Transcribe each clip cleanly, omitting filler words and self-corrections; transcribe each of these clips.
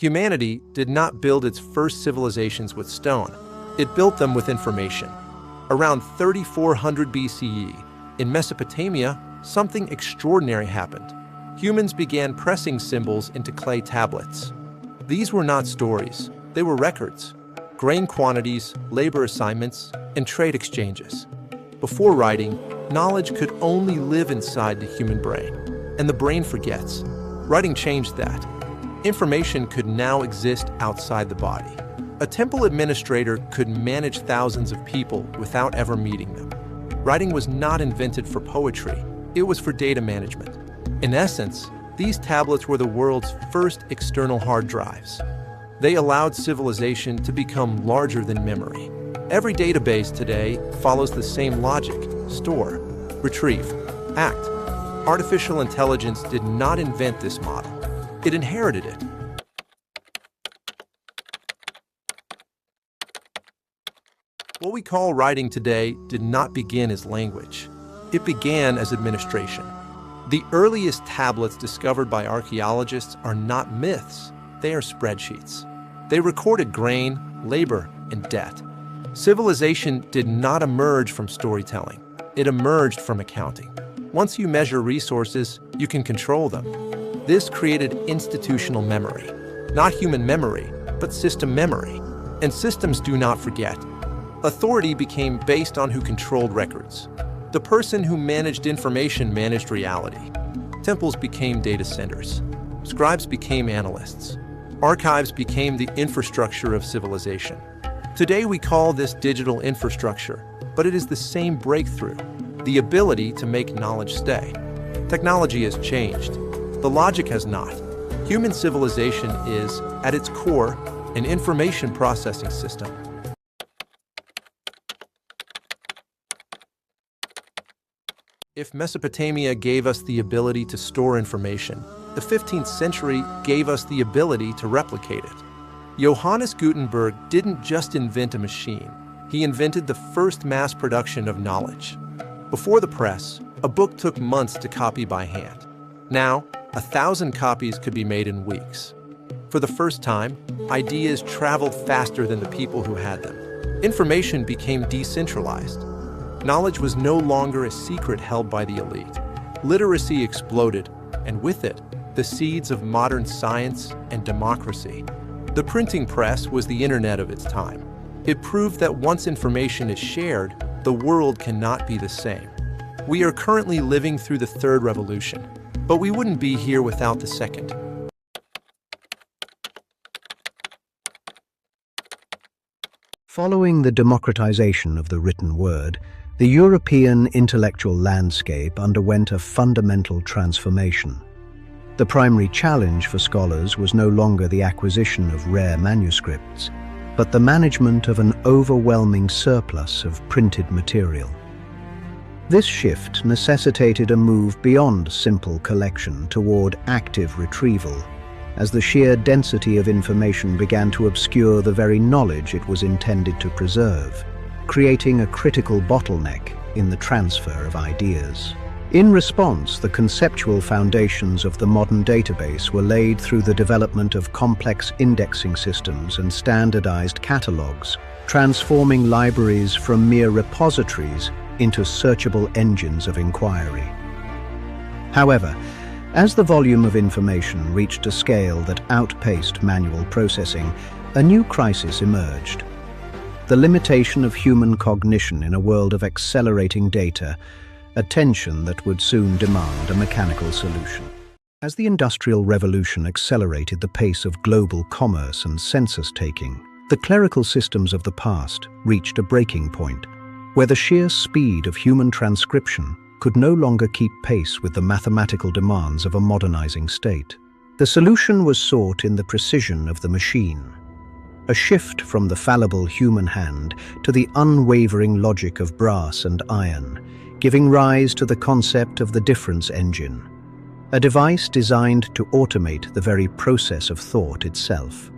Humanity did not build its first civilizations with stone. It built them with information. Around 3400 BCE, in Mesopotamia, something extraordinary happened. Humans began pressing symbols into clay tablets. These were not stories, they were records. Grain quantities, labor assignments, and trade exchanges. Before writing, knowledge could only live inside the human brain, and the brain forgets. Writing changed that. Information could now exist outside the body. A temple administrator could manage thousands of people without ever meeting them. Writing was not invented for poetry, it was for data management. In essence, these tablets were the world's first external hard drives. They allowed civilization to become larger than memory. Every database today follows the same logic: store, retrieve, act. Artificial intelligence did not invent this model. It inherited it. What we call writing today did not begin as language. It began as administration. The earliest tablets discovered by archaeologists are not myths, they are spreadsheets. They recorded grain, labor, and debt. Civilization did not emerge from storytelling. It emerged from accounting. Once you measure resources, you can control them. This created institutional memory. Not human memory, but system memory. And systems do not forget. Authority became based on who controlled records. The person who managed information managed reality. Temples became data centers. Scribes became analysts. Archives became the infrastructure of civilization. Today we call this digital infrastructure, but it is the same breakthrough, the ability to make knowledge stay. Technology has changed. The logic has not. Human civilization is, at its core, an information processing system. If Mesopotamia gave us the ability to store information, the 15th century gave us the ability to replicate it. Johannes Gutenberg didn't just invent a machine, he invented the first mass production of knowledge. Before the press, a book took months to copy by hand. Now, 1,000 copies could be made in weeks. For the first time, ideas traveled faster than the people who had them. Information became decentralized. Knowledge was no longer a secret held by the elite. Literacy exploded, and with it, the seeds of modern science and democracy. The printing press was the internet of its time. It proved that once information is shared, the world cannot be the same. We are currently living through the third revolution, but we wouldn't be here without the second. Following the democratization of the written word, the European intellectual landscape underwent a fundamental transformation. The primary challenge for scholars was no longer the acquisition of rare manuscripts, but the management of an overwhelming surplus of printed material. This shift necessitated a move beyond simple collection toward active retrieval, as the sheer density of information began to obscure the very knowledge it was intended to preserve, creating a critical bottleneck in the transfer of ideas. In response, the conceptual foundations of the modern database were laid through the development of complex indexing systems and standardized catalogs, transforming libraries from mere repositories into searchable engines of inquiry. However, as the volume of information reached a scale that outpaced manual processing, a new crisis emerged. The limitation of human cognition in a world of accelerating data, a tension that would soon demand a mechanical solution. As the Industrial Revolution accelerated the pace of global commerce and census-taking, the clerical systems of the past reached a breaking point, where the sheer speed of human transcription could no longer keep pace with the mathematical demands of a modernizing state. The solution was sought in the precision of the machine, a shift from the fallible human hand to the unwavering logic of brass and iron, giving rise to the concept of the difference engine, a device designed to automate the very process of thought itself.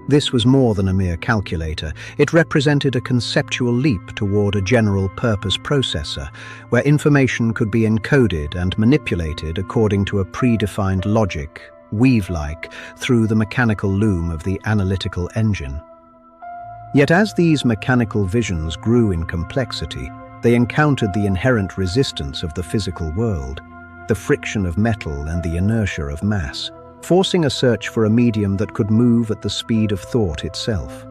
This was more than a mere calculator. It represented a conceptual leap toward a general-purpose processor, where information could be encoded and manipulated according to a predefined logic weave-like, through the mechanical loom of the analytical engine. Yet as these mechanical visions grew in complexity, they encountered the inherent resistance of the physical world, the friction of metal and the inertia of mass, forcing a search for a medium that could move at the speed of thought itself.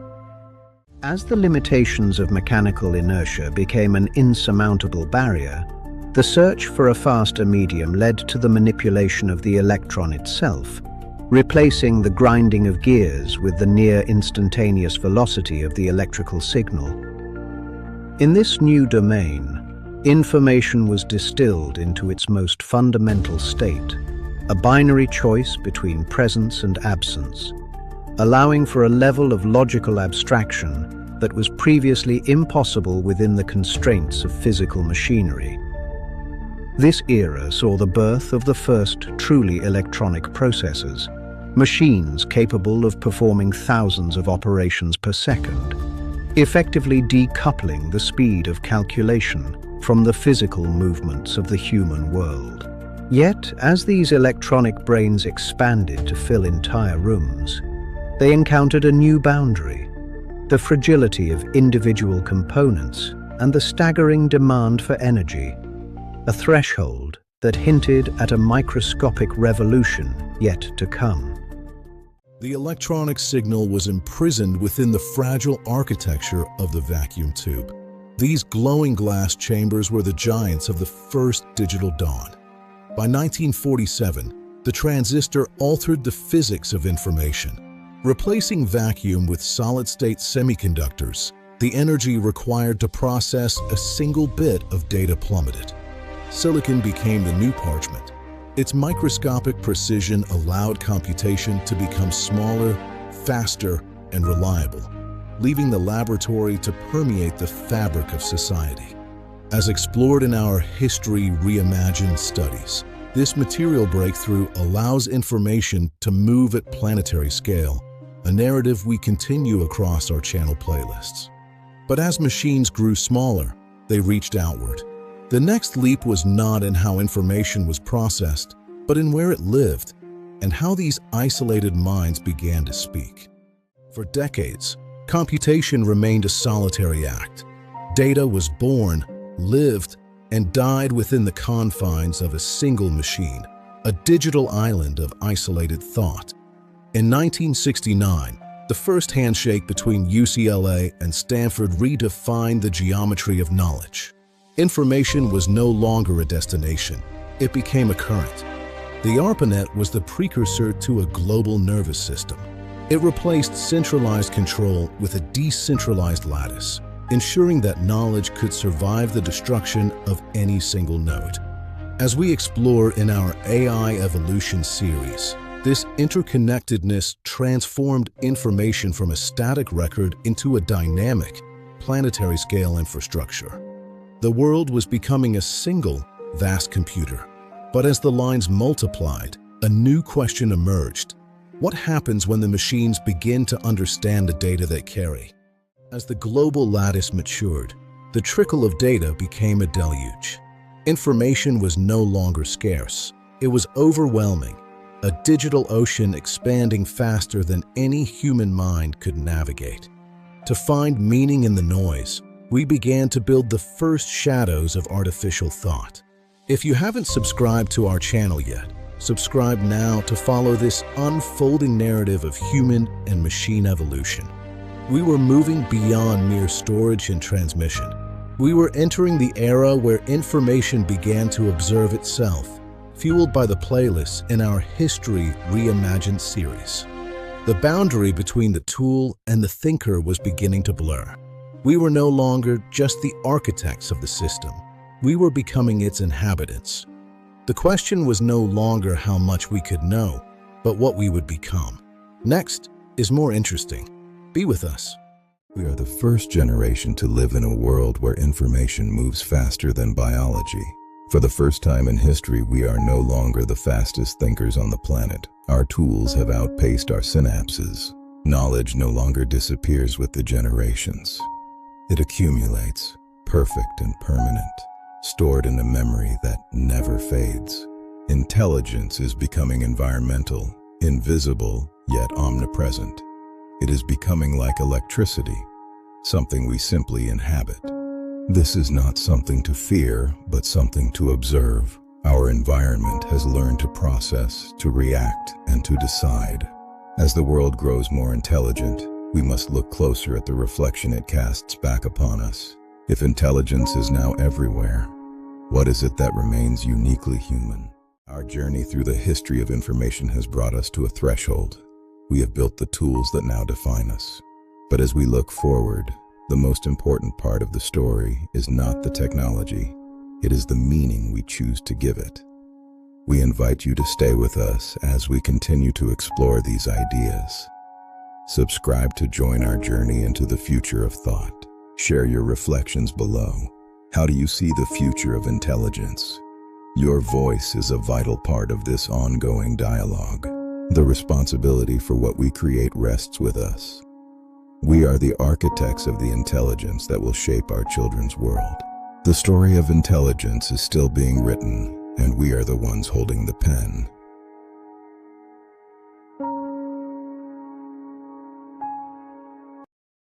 As the limitations of mechanical inertia became an insurmountable barrier, the search for a faster medium led to the manipulation of the electron itself, replacing the grinding of gears with the near-instantaneous velocity of the electrical signal. In this new domain, information was distilled into its most fundamental state, a binary choice between presence and absence, allowing for a level of logical abstraction that was previously impossible within the constraints of physical machinery. This era saw the birth of the first truly electronic processors, machines capable of performing thousands of operations per second, effectively decoupling the speed of calculation from the physical movements of the human world. Yet, as these electronic brains expanded to fill entire rooms, they encountered a new boundary: the fragility of individual components and the staggering demand for energy, a threshold that hinted at a microscopic revolution yet to come. The electronic signal was imprisoned within the fragile architecture of the vacuum tube. These glowing glass chambers were the giants of the first digital dawn. By 1947, the transistor altered the physics of information. Replacing vacuum with solid-state semiconductors, the energy required to process a single bit of data plummeted. Silicon became the new parchment. Its microscopic precision allowed computation to become smaller, faster, and reliable, leaving the laboratory to permeate the fabric of society. As explored in our History Reimagined studies, this material breakthrough allows information to move at planetary scale, a narrative we continue across our channel playlists. But as machines grew smaller, they reached outward. The next leap was not in how information was processed, but in where it lived, and how these isolated minds began to speak. For decades, computation remained a solitary act. Data was born, lived, and died within the confines of a single machine, a digital island of isolated thought. In 1969, the first handshake between UCLA and Stanford redefined the geometry of knowledge. Information was no longer a destination, it became a current. The ARPANET was the precursor to a global nervous system. It replaced centralized control with a decentralized lattice, ensuring that knowledge could survive the destruction of any single node. As we explore in our AI Evolution series, this interconnectedness transformed information from a static record into a dynamic, planetary-scale infrastructure. The world was becoming a single, vast computer. But as the lines multiplied, a new question emerged. What happens when the machines begin to understand the data they carry? As the global lattice matured, the trickle of data became a deluge. Information was no longer scarce. It was overwhelming, a digital ocean expanding faster than any human mind could navigate. To find meaning in the noise, we began to build the first shadows of artificial thought. If you haven't subscribed to our channel yet, subscribe now to follow this unfolding narrative of human and machine evolution. We were moving beyond mere storage and transmission. We were entering the era where information began to observe itself, fueled by the playlists in our History Reimagined series. The boundary between the tool and the thinker was beginning to blur. We were no longer just the architects of the system. We were becoming its inhabitants. The question was no longer how much we could know, but what we would become. Next is more interesting. Be with us. We are the first generation to live in a world where information moves faster than biology. For the first time in history, we are no longer the fastest thinkers on the planet. Our tools have outpaced our synapses. Knowledge no longer disappears with the generations. It accumulates, perfect and permanent, stored in a memory that never fades. Intelligence is becoming environmental. invisible yet omnipresent. It is becoming like electricity, something we simply inhabit. This is not something to fear, but something to observe. Our environment has learned to process, to react, and to decide. As the world grows more intelligent, we must look closer at the reflection it casts back upon us. If intelligence is now everywhere, what is it that remains uniquely human? Our journey through the history of information has brought us to a threshold. We have built the tools that now define us. But as we look forward, the most important part of the story is not the technology. It is the meaning we choose to give it. We invite you to stay with us as we continue to explore these ideas. Subscribe to join our journey into the future of thought. Share your reflections below. How do you see the future of intelligence? Your voice is a vital part of this ongoing dialogue. The responsibility for what we create rests with us. We are the architects of the intelligence that will shape our children's world. The story of intelligence is still being written, and we are the ones holding the pen.